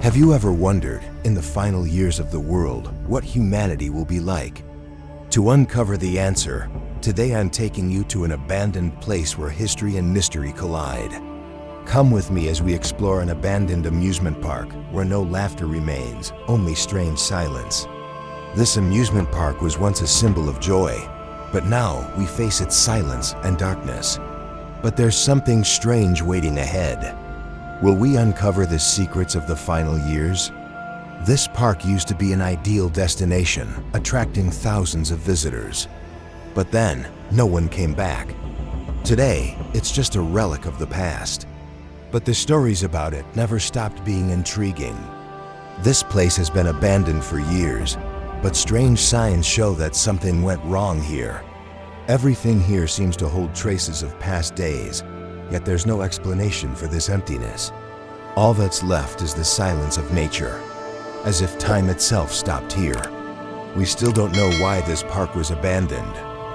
Have you ever wondered, in the final years of the world, what humanity will be like? To uncover the answer, today I'm taking you to an abandoned place where history and mystery collide. Come with me as we explore an abandoned amusement park where no laughter remains, only strange silence. This amusement park was once a symbol of joy, but now we face its silence and darkness. But there's something strange waiting ahead. Will we uncover the secrets of the final years? This park used to be an ideal destination, attracting thousands of visitors. But then, no one came back. Today, it's just a relic of the past. But the stories about it never stopped being intriguing. This place has been abandoned for years, but strange signs show that something went wrong here. Everything here seems to hold traces of past days, yet there's no explanation for this emptiness. All that's left is the silence of nature, as if time itself stopped here. We still don't know why this park was abandoned,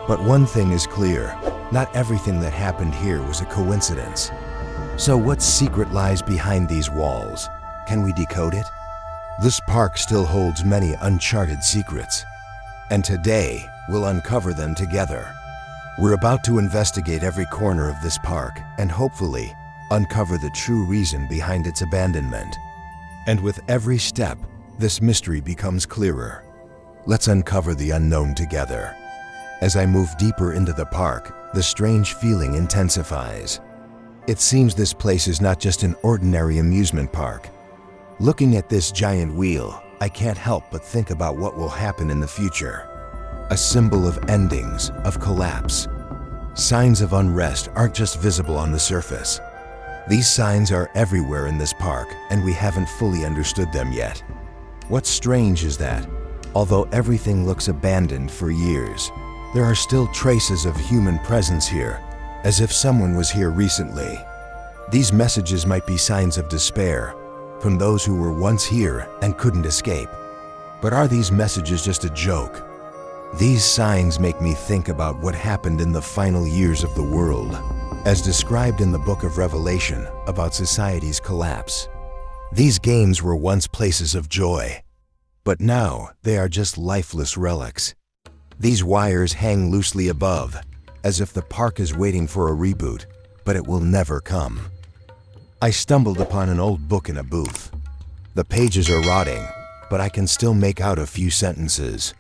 but one thing is clear: not everything that happened here was a coincidence. So what secret lies behind these walls? Can we decode it? This park still holds many uncharted secrets, and today we'll uncover them together. We're about to investigate every corner of this park and hopefully uncover the true reason behind its abandonment. And with every step, this mystery becomes clearer. Let's uncover the unknown together. As I move deeper into the park, the strange feeling intensifies. It seems this place is not just an ordinary amusement park. Looking at this giant wheel, I can't help but think about what will happen in the future. A symbol of endings, of collapse. Signs of unrest aren't just visible on the surface. These signs are everywhere in this park, and we haven't fully understood them yet. What's strange is that, although everything looks abandoned for years, there are still traces of human presence here, as if someone was here recently. These messages might be signs of despair, from those who were once here and couldn't escape. But are these messages just a joke? These signs make me think about what happened in the final years of the world, as described in the book of Revelation about society's collapse. These games were once places of joy, but now they are just lifeless relics. These wires hang loosely above, as if the park is waiting for a reboot, but it will never come. I stumbled upon an old book in a booth. The pages are rotting, but I can still make out a few sentences.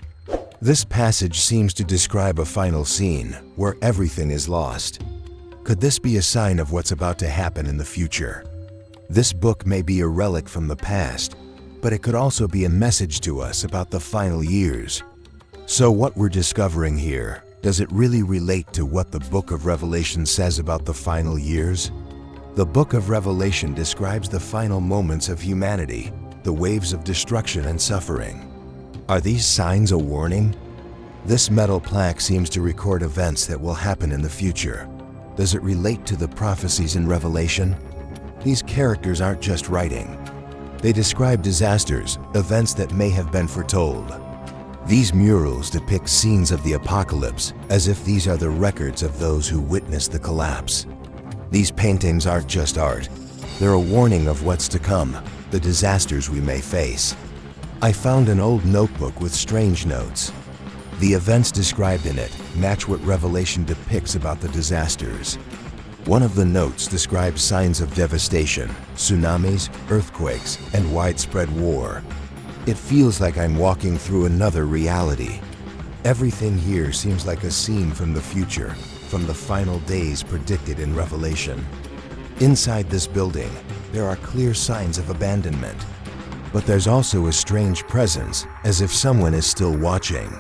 This passage seems to describe a final scene where everything is lost. Could this be a sign of what's about to happen in the future? This book may be a relic from the past, but it could also be a message to us about the final years. So what we're discovering here, does it really relate to what the book of Revelation says about the final years? The book of Revelation describes the final moments of humanity, the waves of destruction and suffering. Are these signs a warning? This metal plaque seems to record events that will happen in the future. Does it relate to the prophecies in Revelation? These characters aren't just writing. They describe disasters, events that may have been foretold. These murals depict scenes of the apocalypse, as if these are the records of those who witnessed the collapse. These paintings aren't just art. They're a warning of what's to come, the disasters we may face. I found an old notebook with strange notes. The events described in it match what Revelation depicts about the disasters. One of the notes describes signs of devastation, tsunamis, earthquakes, and widespread war. It feels like I'm walking through another reality. Everything here seems like a scene from the future, from the final days predicted in Revelation. Inside this building, there are clear signs of abandonment. But there's also a strange presence, as if someone is still watching.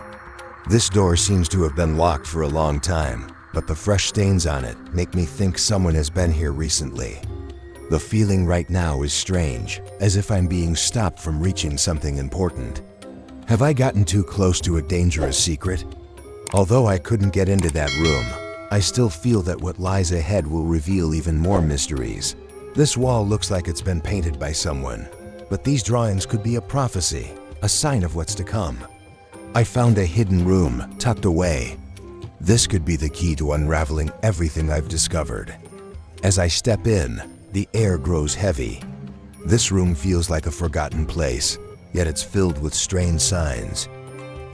This door seems to have been locked for a long time, but the fresh stains on it make me think someone has been here recently. The feeling right now is strange, as if I'm being stopped from reaching something important. Have I gotten too close to a dangerous secret? Although I couldn't get into that room, I still feel that what lies ahead will reveal even more mysteries. This wall looks like it's been painted by someone, but these drawings could be a prophecy, a sign of what's to come. I found a hidden room tucked away. This could be the key to unraveling everything I've discovered. As I step in, the air grows heavy. This room feels like a forgotten place, yet it's filled with strange signs.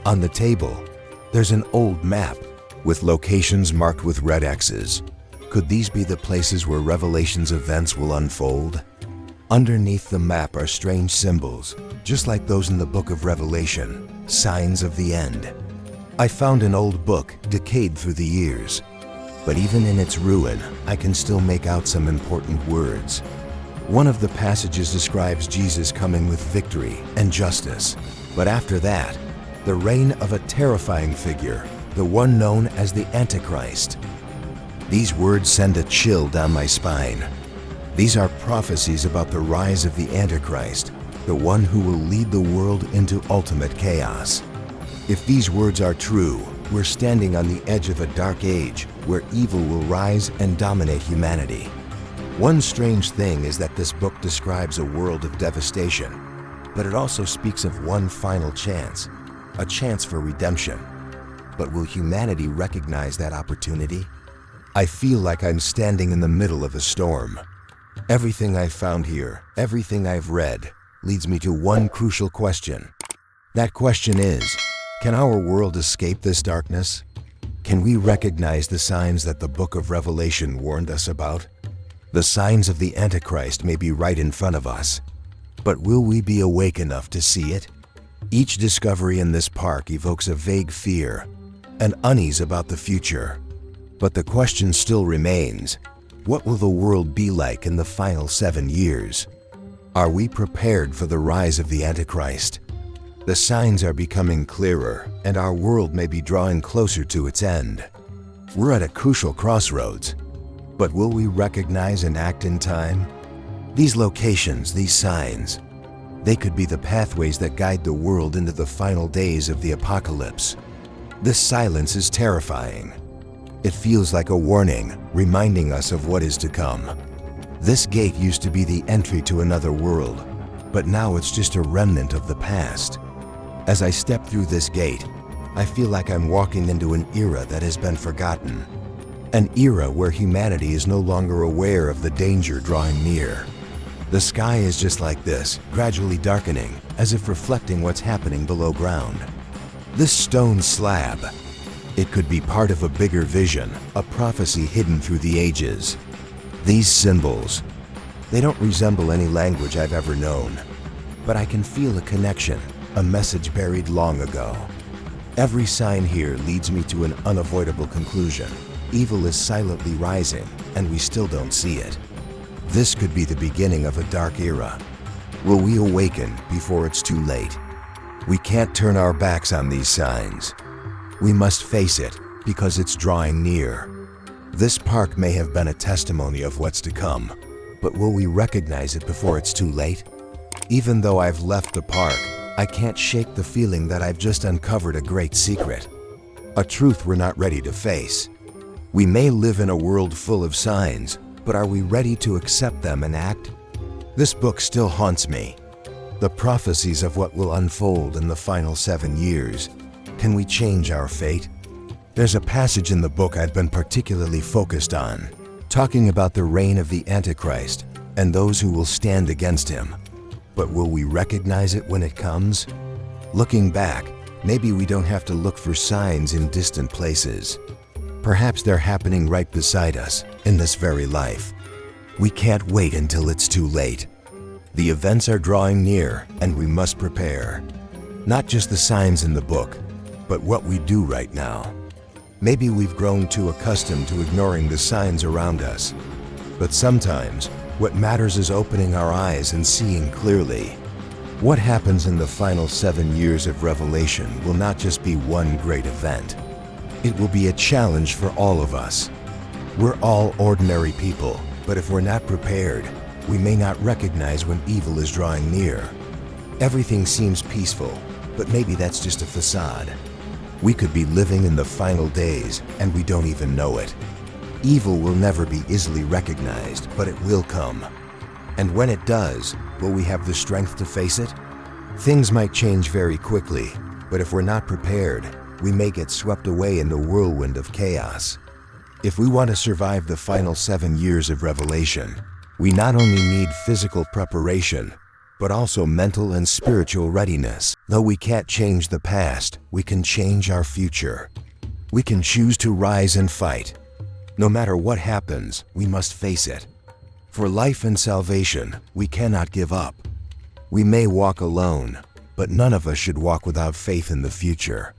On the table, there's an old map with locations marked with red X's. Could these be the places where Revelation's events will unfold? Underneath the map are strange symbols, just like those in the book of Revelation, signs of the end. I found an old book, decayed through the years, but even in its ruin, I can still make out some important words. One of the passages describes Jesus coming with victory and justice, but after that, the reign of a terrifying figure, the one known as the Antichrist. These words send a chill down my spine. These are prophecies about the rise of the Antichrist, the one who will lead the world into ultimate chaos. If these words are true, we're standing on the edge of a dark age where evil will rise and dominate humanity. One strange thing is that this book describes a world of devastation, but it also speaks of one final chance, a chance for redemption. But will humanity recognize that opportunity? I feel like I'm standing in the middle of a storm. Everything I've found here, everything I've read, leads me to one crucial question. That question is, can our world escape this darkness? Can we recognize the signs that the book of Revelation warned us about? The signs of the Antichrist may be right in front of us, but will we be awake enough to see it? Each discovery in this park evokes a vague fear, an unease about the future. But the question still remains, what will the world be like in the final 7 years? Are we prepared for the rise of the Antichrist? The signs are becoming clearer, and our world may be drawing closer to its end. We're at a crucial crossroads, but will we recognize and act in time? These locations, these signs, they could be the pathways that guide the world into the final days of the apocalypse. This silence is terrifying. It feels like a warning, reminding us of what is to come. This gate used to be the entry to another world, but now it's just a remnant of the past. As I step through this gate, I feel like I'm walking into an era that has been forgotten. An era where humanity is no longer aware of the danger drawing near. The sky is just like this, gradually darkening, as if reflecting what's happening below ground. This stone slab, it could be part of a bigger vision, a prophecy hidden through the ages. These symbols, they don't resemble any language I've ever known, but I can feel a connection, a message buried long ago. Every sign here leads me to an unavoidable conclusion. Evil is silently rising, and we still don't see it. This could be the beginning of a dark era. Will we awaken before it's too late? We can't turn our backs on these signs. We must face it because it's drawing near. This park may have been a testimony of what's to come, but will we recognize it before it's too late? Even though I've left the park, I can't shake the feeling that I've just uncovered a great secret, a truth we're not ready to face. We may live in a world full of signs, but are we ready to accept them and act? This book still haunts me. The prophecies of what will unfold in the final 7 years. Can we change our fate? There's a passage in the book I've been particularly focused on, talking about the reign of the Antichrist and those who will stand against him. But will we recognize it when it comes? Looking back, maybe we don't have to look for signs in distant places. Perhaps they're happening right beside us, in this very life. We can't wait until it's too late. The events are drawing near, and we must prepare. Not just the signs in the book, but what we do right now. Maybe we've grown too accustomed to ignoring the signs around us. But sometimes, what matters is opening our eyes and seeing clearly. What happens in the final 7 years of Revelation will not just be one great event. It will be a challenge for all of us. We're all ordinary people, but if we're not prepared, we may not recognize when evil is drawing near. Everything seems peaceful, but maybe that's just a facade. We could be living in the final days, and we don't even know it. Evil will never be easily recognized, but it will come. And when it does, will we have the strength to face it? Things might change very quickly, but if we're not prepared, we may get swept away in the whirlwind of chaos. If we want to survive the final 7 years of Revelation, We not only need physical preparation, but also mental and spiritual readiness. Though we can't change the past, we can change our future. We can choose to rise and fight. No matter what happens, we must face it. For life and salvation, we cannot give up. We may walk alone, but none of us should walk without faith in the future.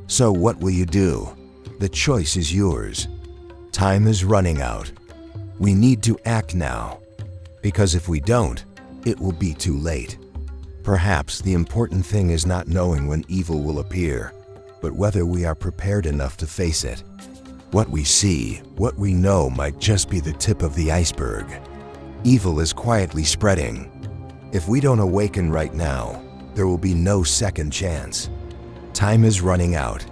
So what will you do? The choice is yours. Time is running out. We need to act now, because if we don't, it will be too late. Perhaps the important thing is not knowing when evil will appear, but whether we are prepared enough to face it. What we see, what we know might just be the tip of the iceberg. Evil is quietly spreading. If we don't awaken right now, there will be no second chance. Time is running out.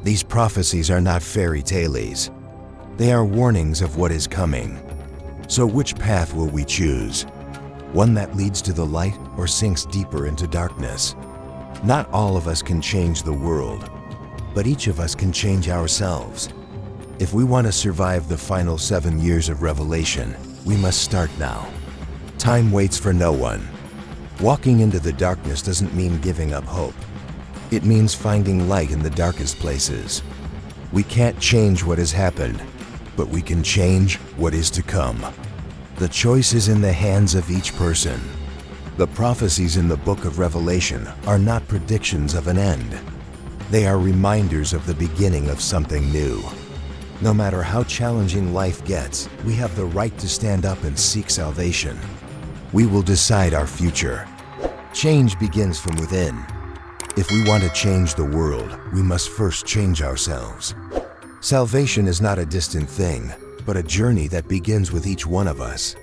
These prophecies are not fairy tales. They are warnings of what is coming. So which path will we choose? One that leads to the light or sinks deeper into darkness? Not all of us can change the world, but each of us can change ourselves. If we want to survive the final 7 years of revelation, we must start now. Time waits for no one. Walking into the darkness doesn't mean giving up hope. It means finding light in the darkest places. We can't change what has happened, but we can change what is to come. The choice is in the hands of each person. The prophecies in the book of Revelation are not predictions of an end. They are reminders of the beginning of something new. No matter how challenging life gets, we have the right to stand up and seek salvation. We will decide our future. Change begins from within. If we want to change the world, we must first change ourselves. Salvation is not a distant thing, but a journey that begins with each one of us.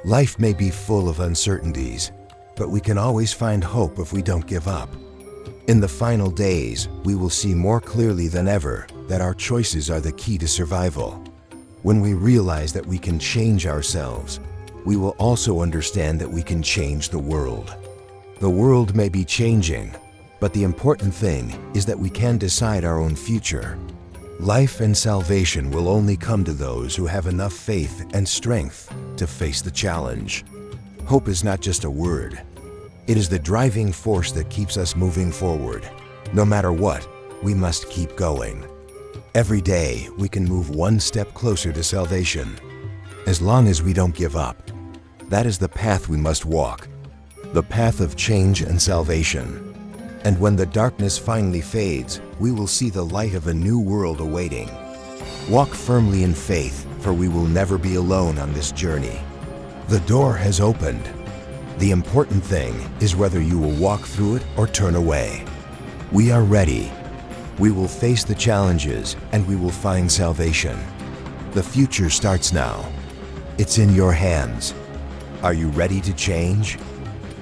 Life may be full of uncertainties, but we can always find hope if we don't give up. In the final days, we will see more clearly than ever that our choices are the key to survival. When we realize that we can change ourselves, we will also understand that we can change the world. The world may be changing, but the important thing is that we can decide our own future. Life and salvation will only come to those who have enough faith and strength to face the challenge. Hope is not just a word. It is the driving force that keeps us moving forward. No matter what, we must keep going. Every day, we can move one step closer to salvation. As long as we don't give up, that is the path we must walk. The path of change and salvation. And when the darkness finally fades, we will see the light of a new world awaiting. Walk firmly in faith, for we will never be alone on this journey. The door has opened. The important thing is whether you will walk through it or turn away. We are ready. We will face the challenges and we will find salvation. The future starts now. It's in your hands. Are you ready to change?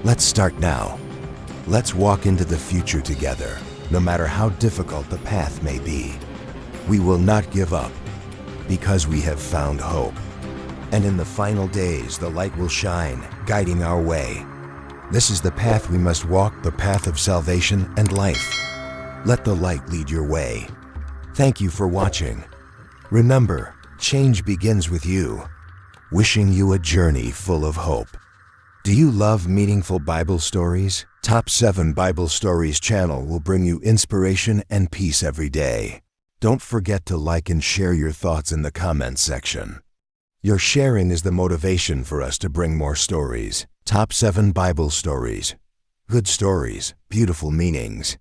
Let's start now. Let's walk into the future together, no matter how difficult the path may be. We will not give up, because we have found hope. And in the final days, the light will shine, guiding our way. This is the path we must walk, the path of salvation and life. Let the light lead your way. Thank you for watching. Remember, change begins with you. Wishing you a journey full of hope. Do you love meaningful Bible stories? Top 7 Bible Stories channel will bring you inspiration and peace every day. Don't forget to like and share your thoughts in the comments section. Your sharing is the motivation for us to bring more stories. Top 7 Bible Stories. Good stories, beautiful meanings.